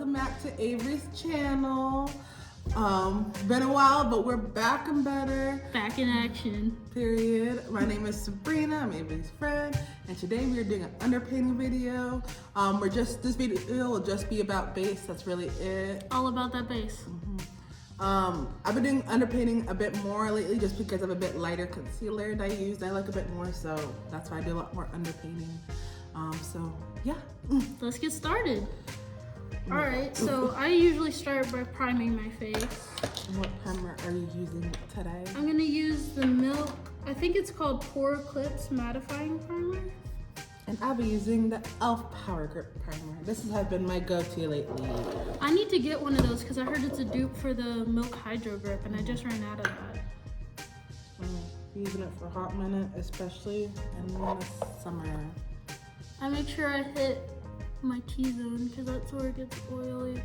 welcome back to Avery's channel. Been a while, but we're back and better. Back in action. Period. My name is Sabrina, I'm Avery's friend, and today we are doing an underpainting video. This video will just be about base, that's really it. All about that base. I've been doing underpainting a bit more lately just because of a bit lighter concealer that I use. I like a bit more, so that's why I do a lot more underpainting. So yeah. Let's get started. All right, so I usually start by priming my face. What primer are you using today? I'm gonna use the Milk, I think it's called Pore Eclipse Mattifying Primer. And I'll be using the e.l.f. Power Grip Primer. This has been my go-to lately. I need to get one of those because I heard it's a dupe for the Milk Hydro Grip and I just ran out of that. Using it for a hot minute, especially in the summer. I make sure I hit my T-zone because that's where it gets oily.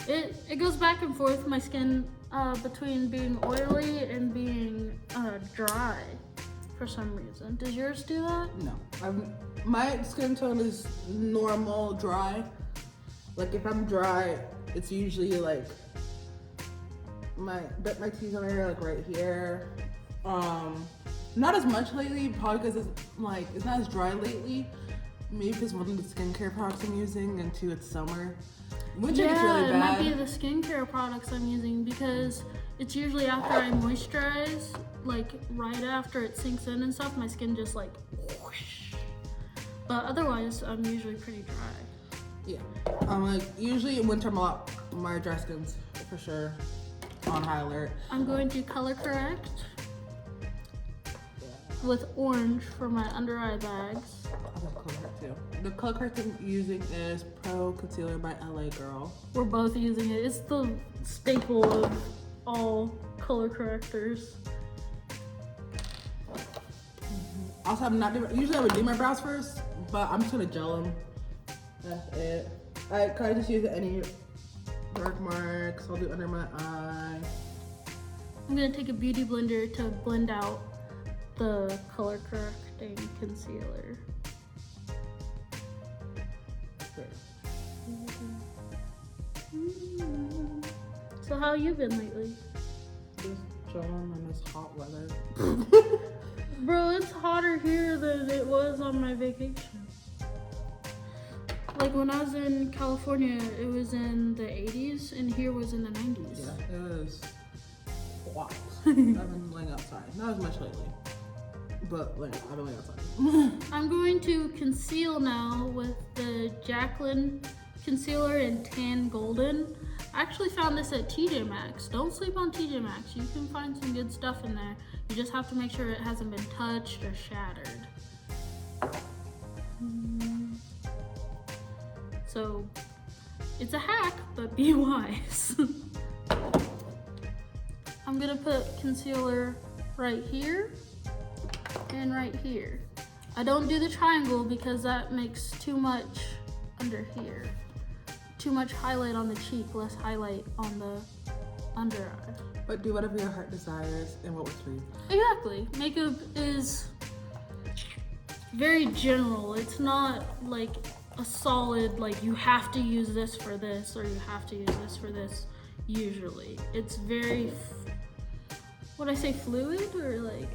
It goes back and forth, my skin, between being oily and being dry for some reason. Does yours do that? No. My skin tone is normal dry. Like if I'm dry, it's usually like my T-zone area, like right here. Not as much lately, probably because it's not as dry lately. Maybe because one of the skincare products I'm using, and two, it's summer. Winter gets really bad. It might be the skincare products I'm using because it's usually after I moisturize, like right after it sinks in and stuff, my skin just like whoosh. But otherwise, I'm usually pretty dry. Yeah. Usually in winter, my dry skin's for sure on high alert. I'm going to color correct with orange for my under eye bags. The color corrector I'm using is Pro Concealer by LA Girl. We're both using it. It's the staple of all color correctors. Also, usually I would do my brows first, but I'm just gonna gel them. That's it. I just use any dark marks. I'll do under my eye. I'm gonna take a beauty blender to blend out the color correcting concealer. So how you been lately? Just chilling in this hot weather. Bro, it's hotter here than it was on my vacation. Like when I was in California, it was in the 80s, and here was in the 90s. Yeah, it was hot. I've been laying outside. Not as much lately, but I've been laying outside. I'm going to conceal now with the Jaclyn concealer in Tan Golden. I actually found this at TJ Maxx. Don't sleep on TJ Maxx. You can find some good stuff in there. You just have to make sure it hasn't been touched or shattered. So it's a hack, but be wise. I'm gonna put concealer right here and right here. I don't do the triangle because that makes too much under here. Too much highlight on the cheek, less highlight on the under eye. But do whatever your heart desires and what works for you. Exactly. Makeup is very general. It's not like a solid, like you have to use this for this or you have to use this for this usually. It's very, would I say fluid or like,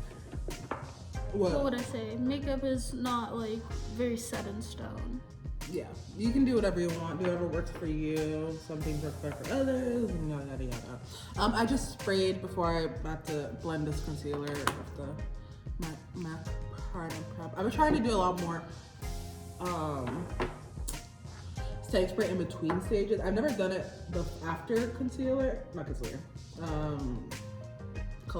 what would I say? Makeup is not like very set in stone. Yeah, you can do whatever you want, do whatever works for you. Some things work better for others, and yada yada yada. I just sprayed before I about to blend this concealer with the MAC Pride and Prep. I've been trying to do a lot more setting spray in between stages. I've never done it after color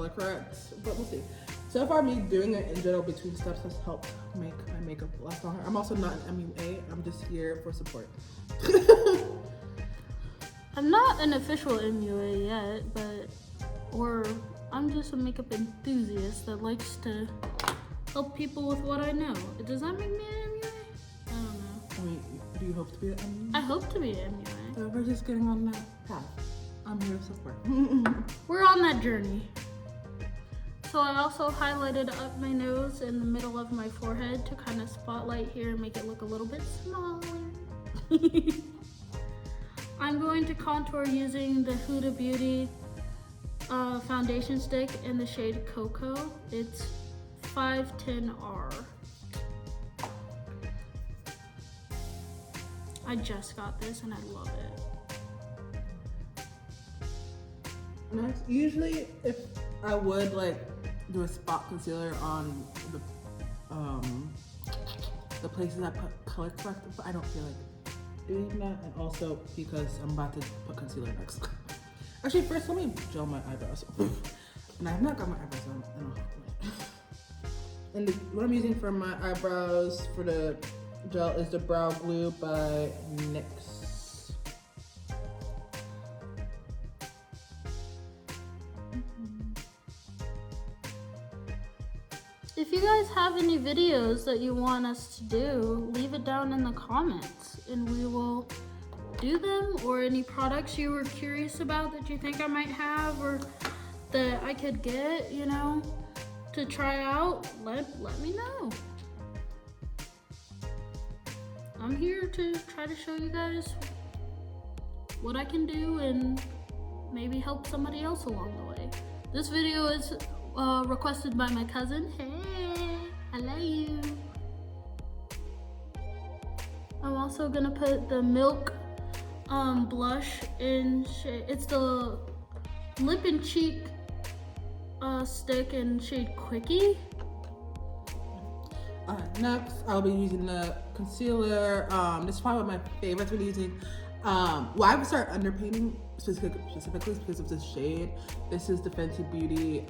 correct, but we'll see. So far, me doing it in general between steps has helped make my makeup last longer. I'm also not an MUA, I'm just here for support. I'm not an official MUA yet, or I'm just a makeup enthusiast that likes to help people with what I know. Does that make me an MUA? I don't know. I mean, do you hope to be an MUA? I hope to be an MUA. So we're just getting on that path. I'm here to support. We're on that journey. So I also highlighted up my nose in the middle of my forehead to kind of spotlight here and make it look a little bit smaller. I'm going to contour using the Huda Beauty foundation stick in the shade Cocoa. It's 510R. I just got this and I love it. Nice. Usually, if I would like do a spot concealer on the places I put color corrector, but I don't feel like doing that, and also because I'm about to put concealer next. Actually, first let me gel my eyebrows. And I've not got my eyebrows on in a minute. And what I'm using for my eyebrows for the gel is the Brow Glue by NYX. If you guys have any videos that you want us to do, leave it down in the comments and we will do them, or any products you were curious about that you think I might have or that I could get, you know, to try out, let me know. I'm here to try to show you guys what I can do and maybe help somebody else along the way. This video is requested by my cousin. Hey, I love you. I'm also gonna put the Milk blush in shade, it's the lip and cheek stick in shade Quickie. Next, I'll be using the concealer. This is probably my favorite to be using. Well, I would start underpainting specifically because of this shade. This is the Fenty Beauty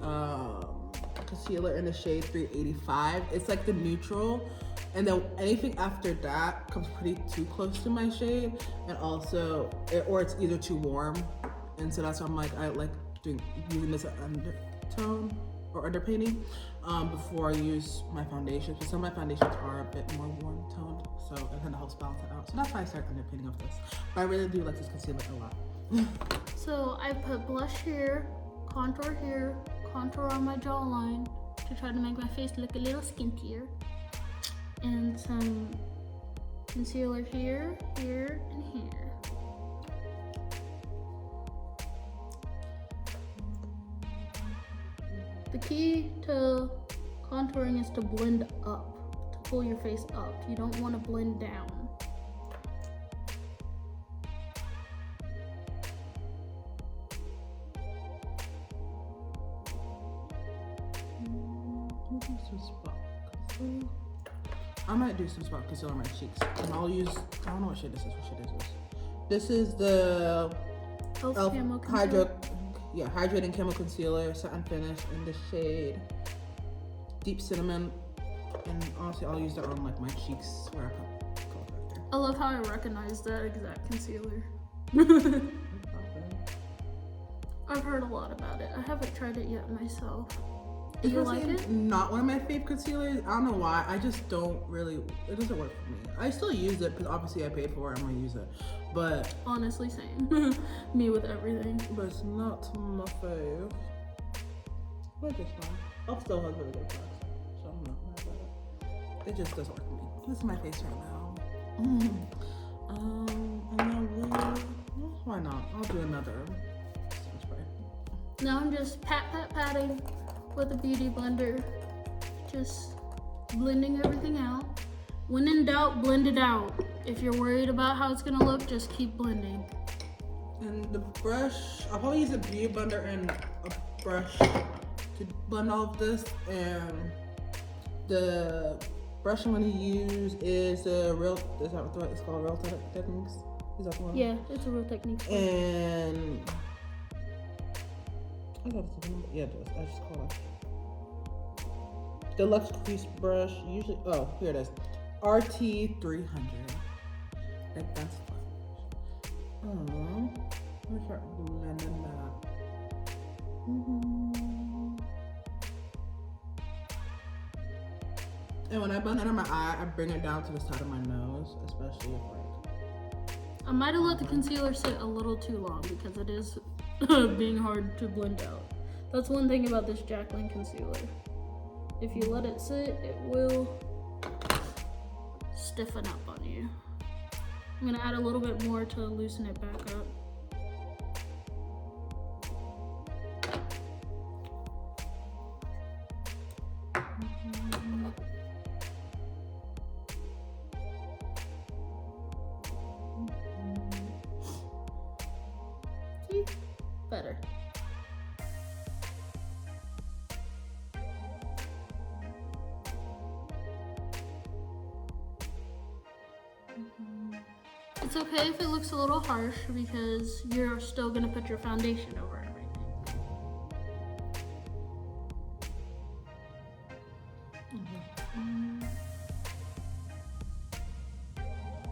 concealer in the shade 385. It's like the neutral, and then anything after that comes pretty too close to my shade, and also, or it's either too warm, and so that's why I'm like, I like using this undertone or underpainting before I use my foundation. So some of my foundations are a bit more warm toned, so it kind of helps balance it out. So that's why I started underpainting of this. But I really do like this concealer a lot. So I put blush here, contour on my jawline to try to make my face look a little skintier, and some concealer here, here, and here. The key to contouring is to blend up, to pull your face up. You don't want to blend down. I might do some spot concealer on my cheeks, and I'll use, I don't know what shade this is. What shade is this? This is the Elf Camo Concealer. Hydrating Camo Concealer, satin finish in the shade Deep Cinnamon. And honestly, I'll use that on like my cheeks where I put color corrector. I love how I recognize that exact concealer. I've heard a lot about it. I haven't tried it yet myself. Do you like it? Not one of my fave concealers. I don't know why. I just don't really, it doesn't work for me. I still use it because obviously I paid for it. I'm gonna use it. But honestly, same. Me with everything. But it's not my fave. But it's fine. I'll still have really good products, so I'm not mad about it. It just doesn't work for me. This is my face right now. And then why not? I'll do another spray. Now I'm just patting with a beauty blender, just blending everything out. When in doubt, blend it out. If you're worried about how it's gonna look, just keep blending. And the brush, I'll probably use a beauty blender and a brush to blend all of this. And the brush I'm gonna use is the Real, is that what it's called? Real Techniques? Is that the one? Yeah, it's a Real Techniques. And I thought it's the number. Yeah, it is. I just call it Deluxe Crease Brush. Usually, oh, here it is. RT 300. Like that's fun. Let me start blending that. And when I blend under my eye, I bring it down to the side of my nose, especially if like. I might have let the concealer sit a little too long because it is being hard to blend out. That's one thing about this Jacqueline concealer. If you let it sit, it will stiffen up on you. I'm gonna add a little bit more to loosen it back up. See? Better. It's okay if it looks a little harsh because you're still gonna put your foundation over everything.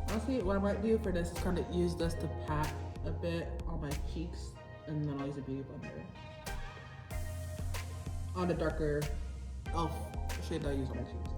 Honestly, what I might do for this is kind of use this to pat a bit on my cheeks, and then I'll use a beauty blender on the darker elf shade that I use on my cheeks.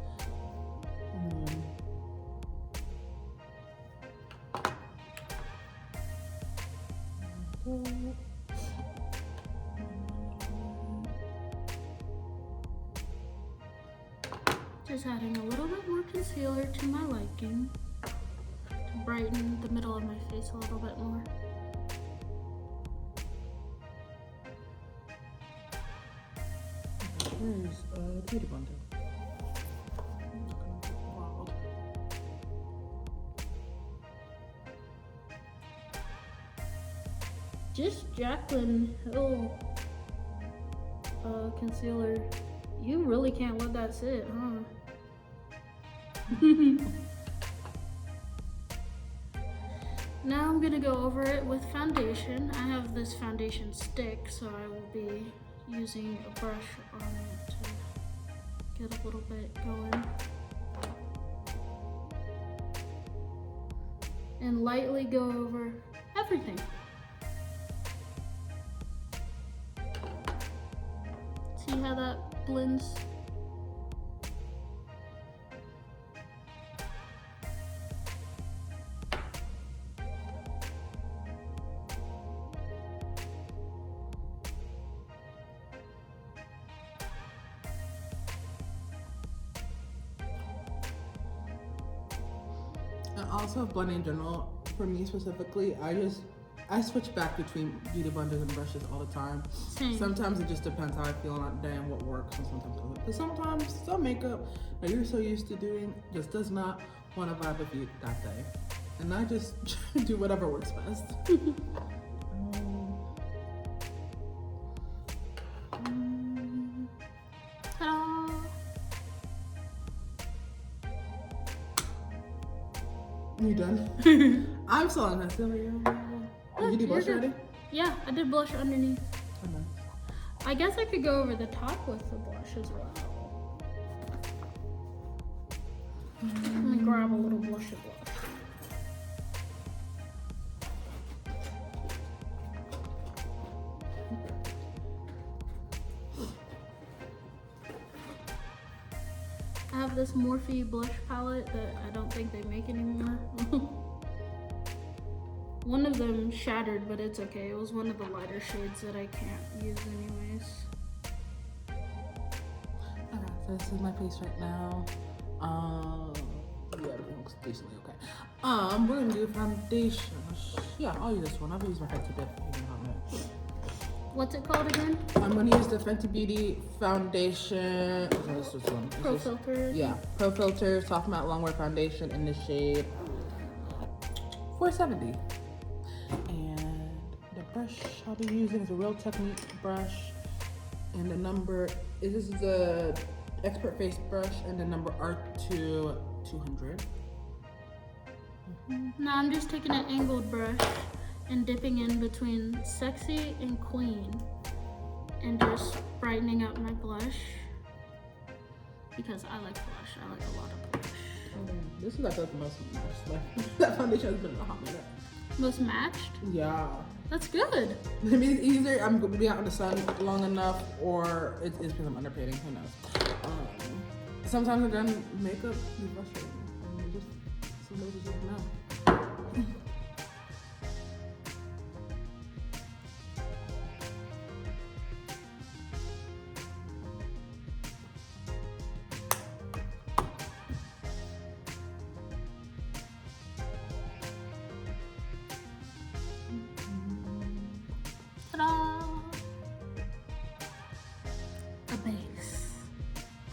Just adding a little bit more concealer to my liking to brighten the middle of my face a little bit more. Where's beauty blender? Wild. Just Jaclyn Hill concealer. You really can't let that sit, huh? Now I'm gonna go over it with foundation. I have this foundation stick, so I will be using a brush on it to get a little bit going. And lightly go over everything. See how that blends? And also blending in general, for me specifically, I switch back between beauty blenders and brushes all the time. Same. Sometimes it just depends how I feel on that day and what works, and sometimes doesn't. Because sometimes some makeup that you're so used to doing just does not want to vibe with you that day. And I just do whatever works best. Ta-da! You done? I'm still on concealer. Did you do blush You're already? good. Yeah, I did blush underneath. Oh, nice. I guess I could go over the top with the blush as well. Let me grab a little blush of blush. I have this Morphe blush palette that I don't think they make anymore. One of them shattered, but it's okay. It was one of the lighter shades that I can't use anyways. Okay, so this is my face right now. Yeah, everything looks decently okay. We're gonna do foundation. Yeah, I'll use this one. I've used my Fenty Beauty. What's it called again? I'm gonna use the Fenty Beauty foundation. Okay, this is one. Pro Filter. Yeah, Pro Filter Soft Matte Longwear Foundation in the shade 470. And the brush I'll be using is a Real Technique brush. And the number is the Expert Face brush, and the number R2 200. Now I'm just taking an angled brush and dipping in between Sexy and Queen and just brightening up my blush because I like blush. I like a lot of blush. This is like the most matched. Like, that foundation has been a hot minute. Most matched? Yeah. That's good. Maybe it's either I'm going to be out in the sun long enough, or it's because I'm underpainting. Who knows? Sometimes I'm done makeup, you brush it. And just somebody just know.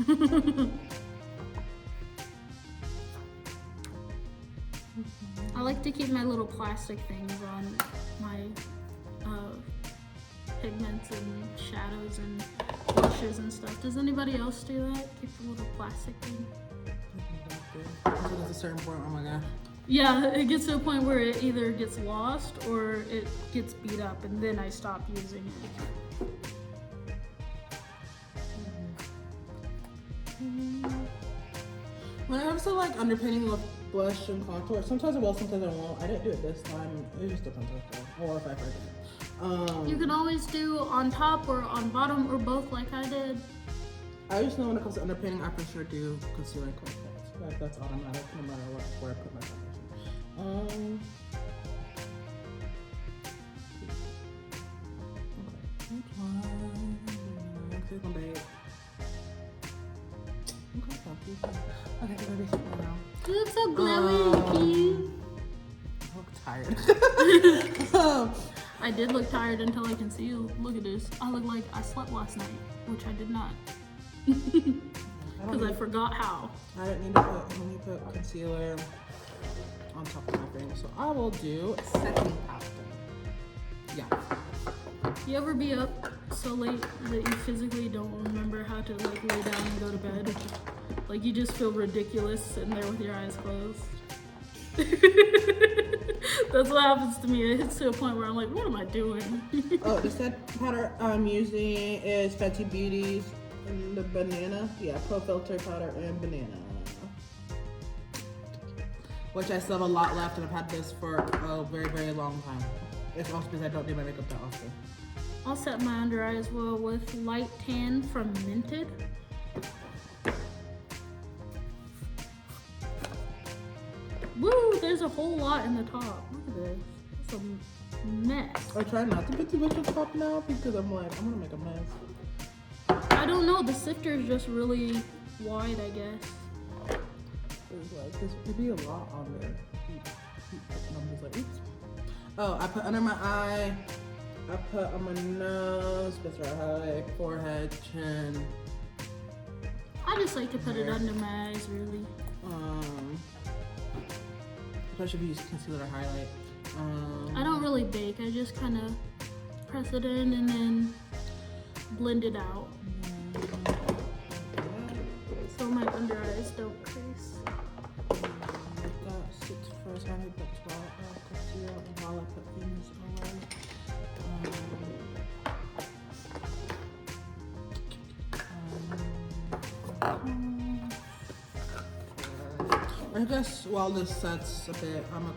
I like to keep my little plastic things on my pigments and shadows and blushes and stuff. Does anybody else do that? Keep a little plastic thing? At a certain point, oh my gosh. Yeah, it gets to a point where it either gets lost or it gets beat up, and then I stop using it. When it comes to like underpainting with blush and contour, sometimes I will, sometimes I won't. I didn't do it this time. It just depends or if I forget. You can always do on top or on bottom or both, like I did. I just know when it comes to underpainting, I for sure do concealer and contacts. Like that's automatic, no matter where I put my foundation. Okay, baby, now. You look so glowy, I look tired. I did look tired until I can see you. Look at this. I look like I slept last night, which I did not. Because I forgot how. I didn't need to put concealer on top of my thing, so I will do a second powder. Yeah. You ever be up so late that you physically don't remember how to like lay down and go to bed? Like you just feel ridiculous sitting there with your eyes closed. That's what happens to me. It hits to a point where I'm like, what am I doing? Oh, the set powder I'm using is Fenty Beauty's the banana. Yeah, Pro Filter powder and banana. Which I still have a lot left, and I've had this for a very, very long time. It's also because I don't do my makeup that often. I'll set my under eye as well with Light Tan from Minted. Woo, there's a whole lot in the top. Look at this. It's a mess. I try not to put too much on top now because I'm like, I'm gonna make a mess. I don't know, the sifter is just really wide, I guess. It's like, this could be a lot on there. I'm just like, oops. Oh, I put under my eye. I put on my nose, that's right, highlight, forehead, chin. I just like to put it under my eyes, really. Especially if you use concealer to highlight. I don't really bake. I just kind of press it in and then blend it out. So my under eyes don't crease. Got 6 first, I need put 12 concealer while I put things away. I guess while this sets a bit, I'm gonna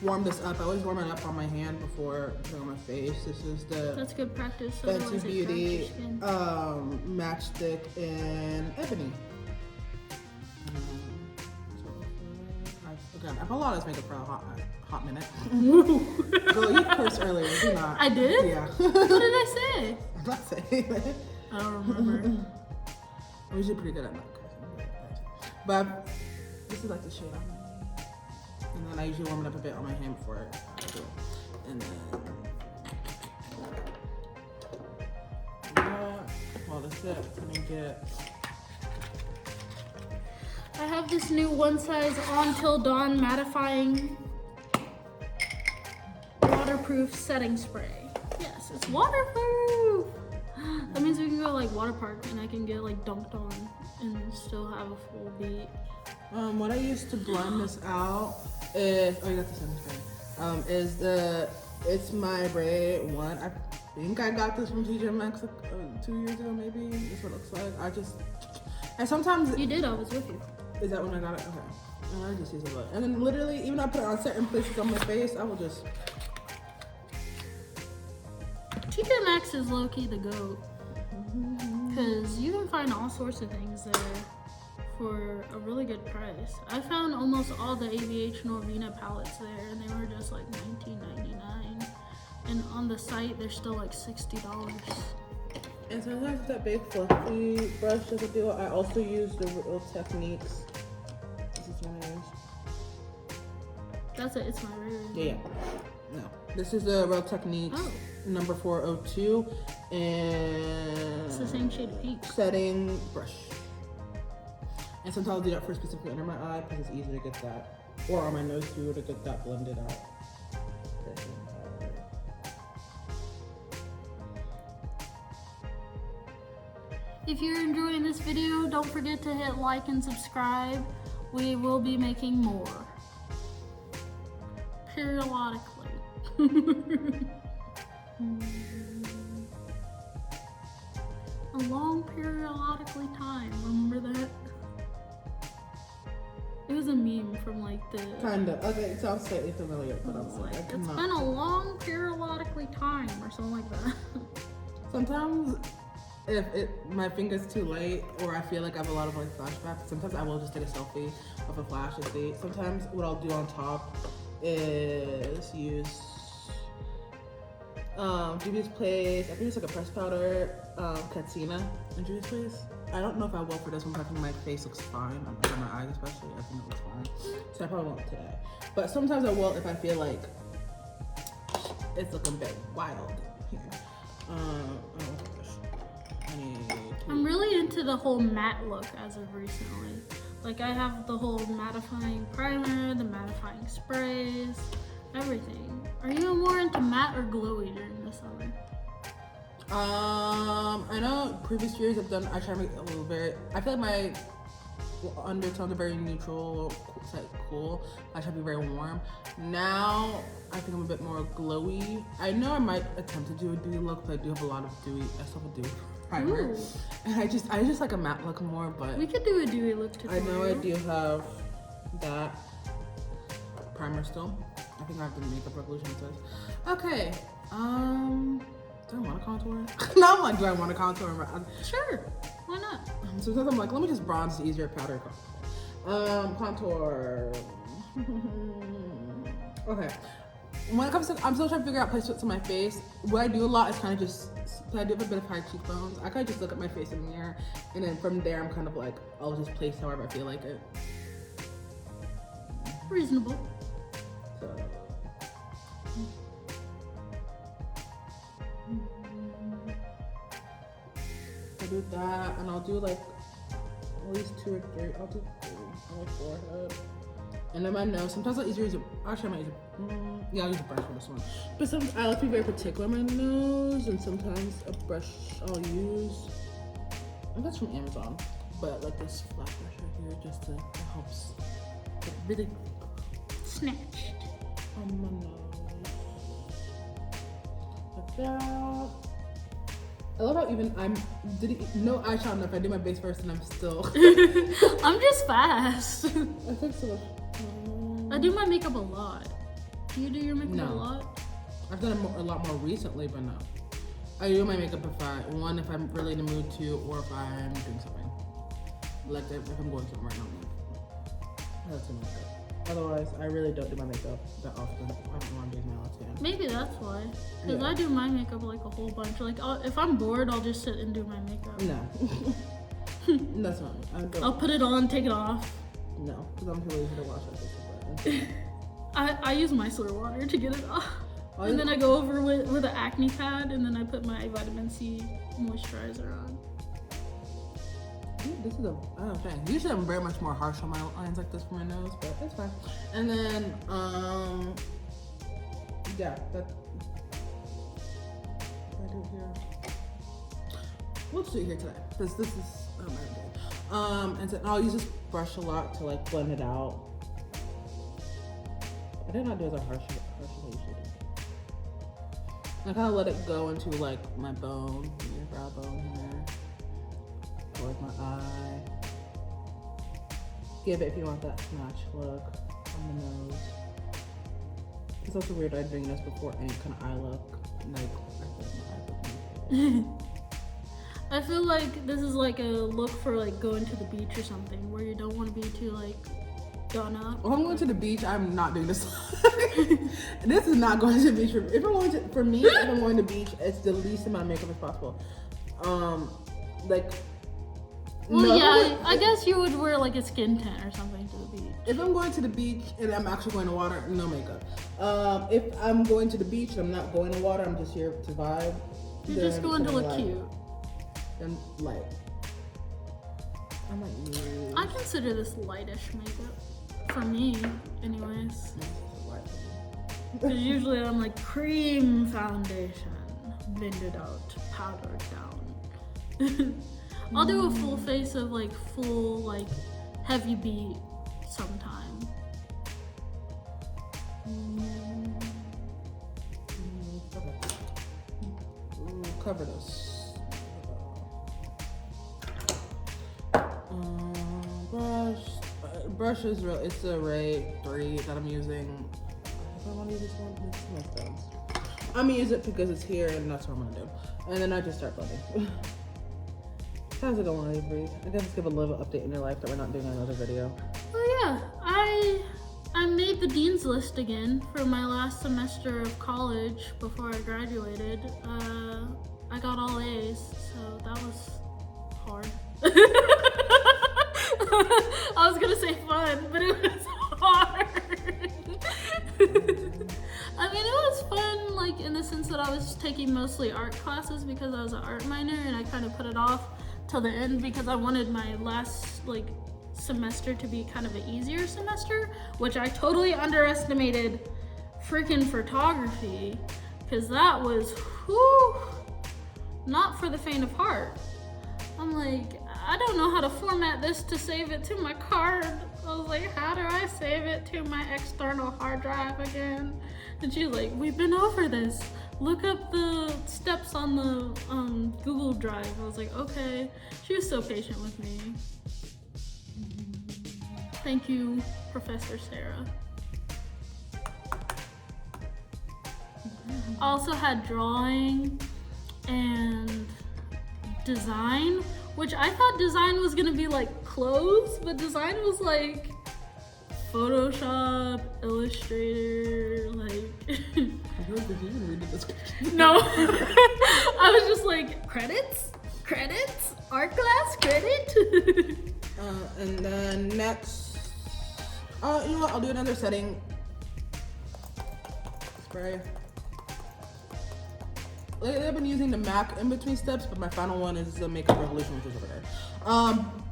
warm this up. I always warm it up on my hand before putting on my face. This is the That's good practice. Fenty Beauty matchstick in ebony. I put a lot of this makeup for a hot minute. Girl, you cursed earlier, did you not? I did? Yeah. What did I say? I'm not saying that. I don't remember. I'm usually pretty good at not cursing. But this is like the shade on me. And then I usually warm it up a bit on my hand before I do it. And then well, that's it. Let me get. I have this new One Size On Till Dawn mattifying waterproof setting spray. Yes, it's waterproof. That means we can go like water park and I can get like dunked on and still have a full beat. What I use to blend this out is you got the setting spray. It's my Ray one. I think I got this from TJ Maxx 2 years ago, maybe. This is what it looks like. And sometimes You did. I was with you. Is that when I got it? Okay. And I just use it a lot. And then literally, even I put it on certain places on my face, I will just. TJ Maxx is low-key the GOAT. Because you can find all sorts of things there for a really good price. I found almost all the AVH Norvina palettes there, and they were just like $19.99. And on the site, they're still like $60. And sometimes that big fluffy brush doesn't do it. I also use the Real Techniques. This is what I use. That's it. It's my rare. Yeah. No. This is the Real Techniques number 402. And It's the same shade of pink. setting brush. And sometimes I'll do that for specifically under my eye because it's easier to get that, or on my nose too, to get that blended out. If you're enjoying this video, don't forget to hit like and subscribe. We will be making more periodically. A long periodically time, remember that? It was a meme from like the... Kind of. Okay, it sounds slightly familiar, but I'm like, it's been a long periodically time or something like that. Sometimes if my finger's too light or I feel like I have a lot of like flashbacks, sometimes I will just take a selfie of a flash and see. Sometimes what I'll do on top is use Juvia's Place. I think it's like a pressed powder, Katsina in Juvia's Place. I don't know if I will for this one, but I think my face looks fine. On my eyes especially, I think it looks fine. So I probably won't today. But sometimes I will if I feel like it's looking a bit wild here. I'm really into the whole matte look as of recently. Like I have the whole mattifying primer, the mattifying sprays, everything. Are you more into matte or glowy during the summer? I know previous years I try to make it a little very, I feel like my undertones are very neutral, cool. I try to be very warm. Now I think I'm a bit more glowy. I know I might attempt to do a dewy look, but I do have a lot of dewy, I still have a dewy primer. Ooh. And I just like a matte look more, but we could do a dewy look tutorial. I know I do have that primer still. I think I have the Makeup Revolution says. Okay, do I want to contour? No, I'm like, do I want to contour? Sure, why not? Sometimes I'm like, let me just bronze, it's easier powder contour. Okay. When it comes to, I'm still trying to figure out placements on my face. What I do a lot is kind of just, I do have a bit of high cheekbones. I kind of just look at my face in the mirror, and then from there, I'm kind of like, I'll just place however I feel like it. Reasonable. So. I'll do that, and I'll do like at least 2 or 3. I'll do 3 on my forehead. And then my nose. Sometimes I'll use actually I might use yeah, I'll use a brush for this one. But sometimes I like to be very particular on my nose, and sometimes a brush I'll use. And that's from Amazon. But like this flat brush right here, just to helps get really Snatched. on my nose. Like that. I love how even no eyeshadow enough. I do my base first and I'm still. I'm just fast. I think so. I do my makeup a lot. Do you do your makeup a lot? I've done it a lot more recently, but no. I do my makeup if I'm really in the mood to, or if I'm doing something. Like if I'm going somewhere right now. That's my makeup. Otherwise, I really don't do my makeup that often. I don't want to do nails. Yeah. Maybe that's why. Because Yeah. I do my makeup like a whole bunch. Like if I'm bored, I'll just sit and do my makeup. No. That's not me. I'll put it on, take it off. No, because I'm too lazy to wash it. I use micellar water to get it off. And then I go over with an acne pad, and then I put my vitamin C moisturizer on. This is usually I'm very much more harsh on my lines like this for my nose, but it's fine. And then, yeah, that. What do I do here? Let's do it here today, because this is my day. And so I'll use this brush a lot to like blend it out. I did not do as a harsh as I usually do. I kind of let it go into like my bone, your brow bone here. Towards my eye. Give it if you want that snatch look on the nose. It's also weird I'm doing this before any kind of eye look. Like, I feel my eye look. I feel like this is like a look for like going to the beach or something, where you don't want to be too like done up. If I'm going to the beach, I'm not doing this. This is not going to the beach for me. If I'm going to the beach, it's the least amount of makeup as possible. Like. Well, no, yeah, I guess you would wear like a skin tint or something to the beach. If I'm going to the beach and I'm actually going to water, no makeup. If I'm going to the beach and I'm not going to water, I'm just here to vibe. You're just going to look cute. And light. I might use. I consider this lightish makeup. For me, anyways. Because usually I'm like cream foundation, blended out, powdered down. I'll do a full face of like full like heavy beat sometime. Cover this. Brush is real. It's the Ray 3 that I'm using. If I want to use this one, this is my friends. I'm gonna use it because it's here, and that's what I'm gonna do. And then I just start blending. How's it going, Avery? I guess give a little update in your life that we're not doing another video. Oh yeah, I made the dean's list again for my last semester of college before I graduated. I got all A's, so that was hard. I was gonna say fun, but it was hard. I mean, it was fun, like in the sense that I was taking mostly art classes because I was an art minor, and I kind of put it off till the end because I wanted my last like semester to be kind of an easier semester, which I totally underestimated freaking photography, because that was not for the faint of heart. I'm like, I don't know how to format this to save it to my card. I was like, how do I save it to my external hard drive again? And she's like, we've been over this. Look up the steps on the Google Drive. I was like, okay. She was so patient with me. Thank you, Professor Sarah. I also had drawing and design, which I thought design was gonna be like clothes, but design was like Photoshop, Illustrator, like. I feel like did you even read the description? No. I was just like, credits, art class, credit. And then next, you know what? I'll do another setting spray. Lately, I've been using the MAC in between steps, but my final one is the Makeup Revolution, which is over there.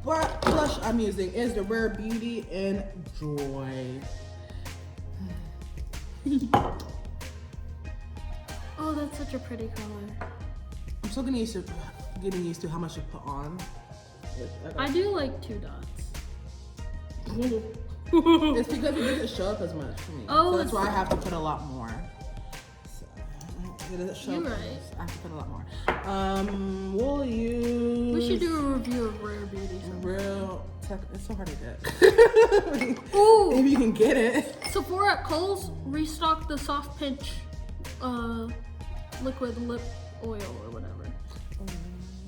But blush I'm using is the Rare Beauty in Joy. Oh, that's such a pretty color. I'm still getting used to how much to put on. I do like 2 dots. It's because it doesn't show up as much for me. Oh, so that's why I have to put a lot more. So, it doesn't show You're up. right. I have to put a lot more. We'll use. We should do a review of Rare Beauty. It's so hard to get. Ooh. If you can get it. Sephora at Kohl's restocked the soft pinch liquid lip oil or whatever.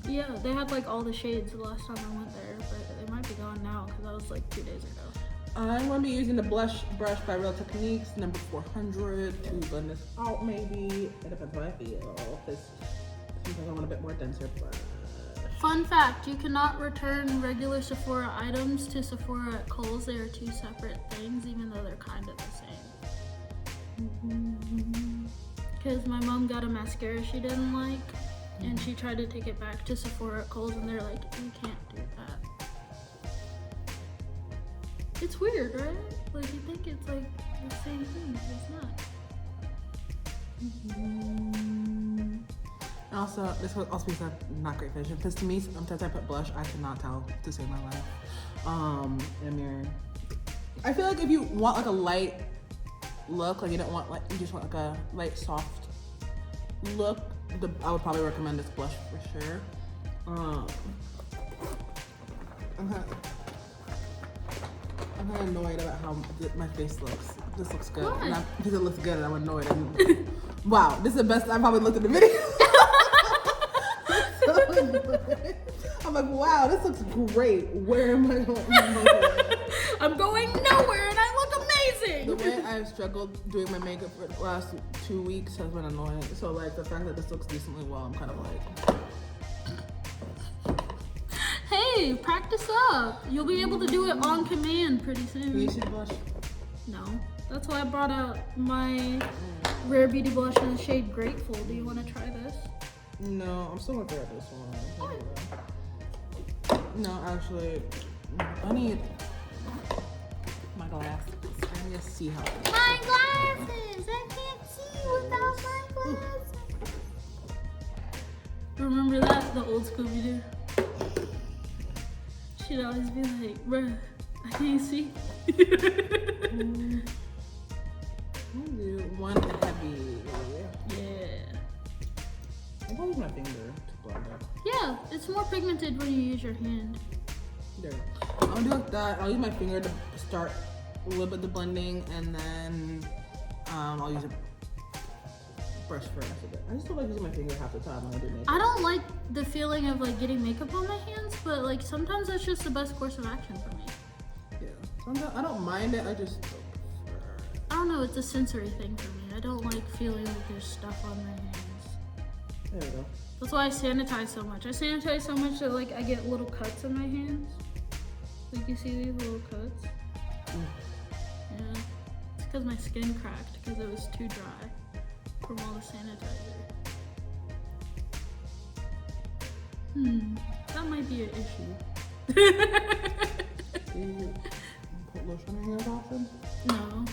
Yeah, they had like all the shades the last time I went there, but they might be gone now because that was like 2 days ago. I'm going to be using the blush brush by Real Techniques, number 400, to blend this out maybe. It depends how I feel. Sometimes I want a bit more denser brush. Fun fact, you cannot return regular Sephora items to Sephora at Kohl's. They are 2 separate things, even though they're kind of the same. Because my mom got a mascara she didn't like, and she tried to take it back to Sephora at Kohl's, and they're like, you can't do that. It's weird, right? Like, you think it's like the same thing, but it's not. And also, this was also because not great vision. Because to me, sometimes I put blush, I cannot tell to save my life. In a mirror. I feel like if you want like a light look, like you don't want like, you just want like a light soft look, I would probably recommend this blush for sure. I'm kind of annoyed about how my face looks. This looks good. Why? Because it looks good and I'm annoyed. Wow, this is the best I've probably looked at the video. I'm like, wow, this looks great. Where am I going? I'm going nowhere and I look amazing! The way I've struggled doing my makeup for the last 2 weeks has been annoying. So like the fact that this looks decently well, I'm kind of like... Hey, practice up. You'll be able to do it on command pretty soon. Can you see the blush? No. That's why I brought out my Rare Beauty blush in the shade Grateful. Do you want to try this? No, I'm still gonna try this one. No, actually, I need my glasses. I need to see how. My glasses! I can't see without my glasses. Remember that? The old Scooby-Doo? She'd always be like, bruh, I can't see. One heavy. Yeah. I don't use my finger to blend it. Yeah, it's more pigmented when you use your hand. There. I'll do like that. I'll use my finger to start a little bit of the blending, and then I'll use a brush for the rest of it. I just don't like using my finger half the time when I do makeup. I don't like the feeling of like getting makeup on my hands, but like sometimes that's just the best course of action for me. Yeah. Sometimes I don't mind it. I just don't prefer. I don't know, it's a sensory thing for me. I don't like feeling like there's stuff on my hands. There we go. That's why I sanitize so much. I sanitize so much that like I get little cuts in my hands. Like you see these little cuts? Yeah. It's because my skin cracked because it was too dry from all the sanitizer. That might be an issue. Do you put lotion on your hands often? No.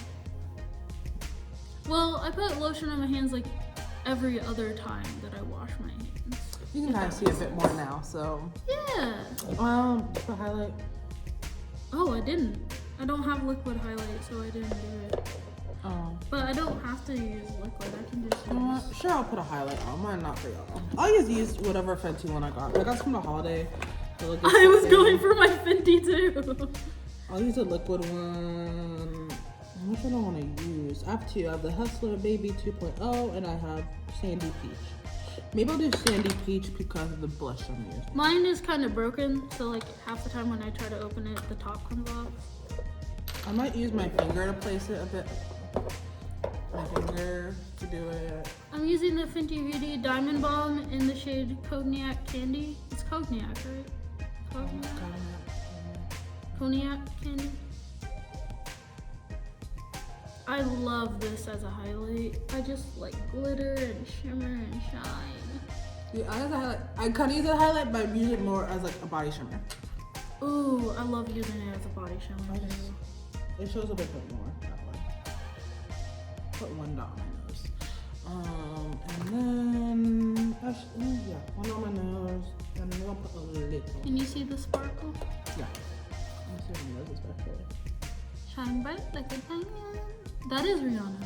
Well, I put lotion on my hands like every other time that I wash my hands. You can kind of see a bit more now, so. Yeah. For highlight. Oh, I didn't. I don't have liquid highlight, so I didn't do it. Oh. But I don't have to use liquid. I can just use. Sure, I'll put a highlight on. Mine not for y'all. I'll just use whatever Fenty one I got. I got some from the holiday. I was going for my Fenty too. I'll use a liquid one. Which one do I want to use? I have two. I have the Hustler Baby 2.0 and I have Sandy Peach. Maybe I'll do Sandy Peach because of the blush I'm using. Mine is kind of broken, so like half the time when I try to open it, the top comes off. I might use my finger to place it a bit. My finger to do it. I'm using the Fenty Beauty Diamond Balm in the shade Cognac Candy. It's Cognac, right? Cognac Candy. I love this as a highlight. I just like glitter and shimmer and shine. Yeah, I use a highlight. I kind of use a highlight, but I use it more as like a body shimmer. Ooh, I love using it as a body shimmer too. It shows a bit more that way. Put one dot on my nose. And then, one on my nose. And then I'll put a little. Can you see the sparkle? Yeah. Let me see my nose especially. Shine bright like a diamond. That is Rihanna.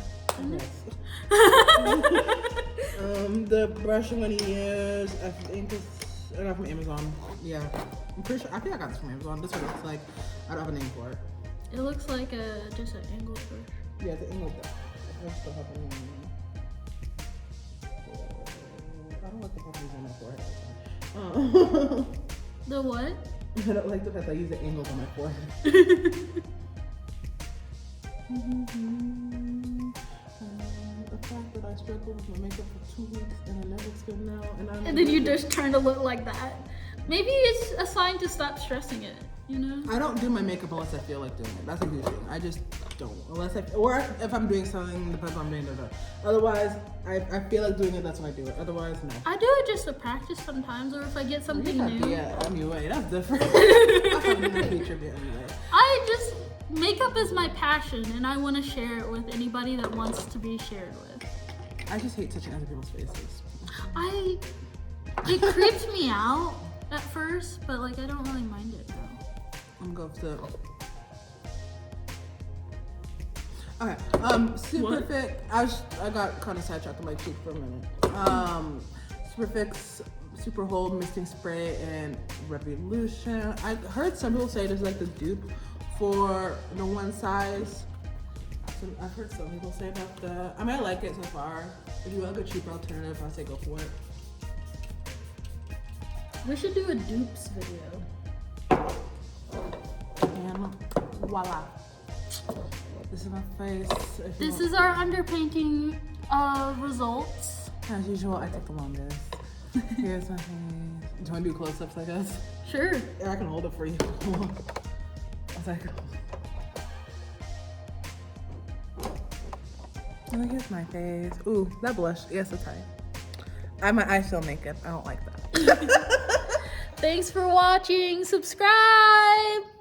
Yes. The brush I'm gonna use, I think I got from Amazon. Yeah. I'm pretty sure, I think I got this from Amazon. This one looks like, I don't have a name for it. It looks like just an angled brush. Yeah, it's an angled brush. I still have a name. I don't like the puppies on my forehead. The what? I don't like the fact I use the angles on my forehead. The fact that I struggled with my makeup for 2 weeks and it never looks good now, and then you just trying to look like that. Maybe it's a sign to stop stressing it. You know? I don't do my makeup unless I feel like doing it. That's a huge thing. I just don't. Or if I'm doing something, depends on I'm doing it. Otherwise, I feel like doing it, that's when I do it. Otherwise, no. I do it just to practice sometimes, or if I get something new. Yeah, anyway, that's different. That's not in the future, but anyway. Makeup is my passion, and I want to share it with anybody that wants to be shared with. I just hate touching other people's faces. It creeps me out at first, but like I don't really mind it now. I'm going to. Okay. Superfix. I got kind of sidetracked on my cheek for a minute. Superfix Super Hold Misting Spray and Revolution. I heard some people say this is like the dupe for the one size. I've heard some people say about that. I mean, I like it so far. If you like a cheaper alternative, I'd say go for it. We should do a dupes video. And voila. This is my face. This is our underpainting results. As usual, I take the longest. Here's my face. Do you want to do close-ups, I guess? Sure. Yeah, I can hold it for you. I was like, and here's my face. Ooh, that blush. Yes, it's high. My eyes still naked. I don't like that. Thanks for watching. Subscribe.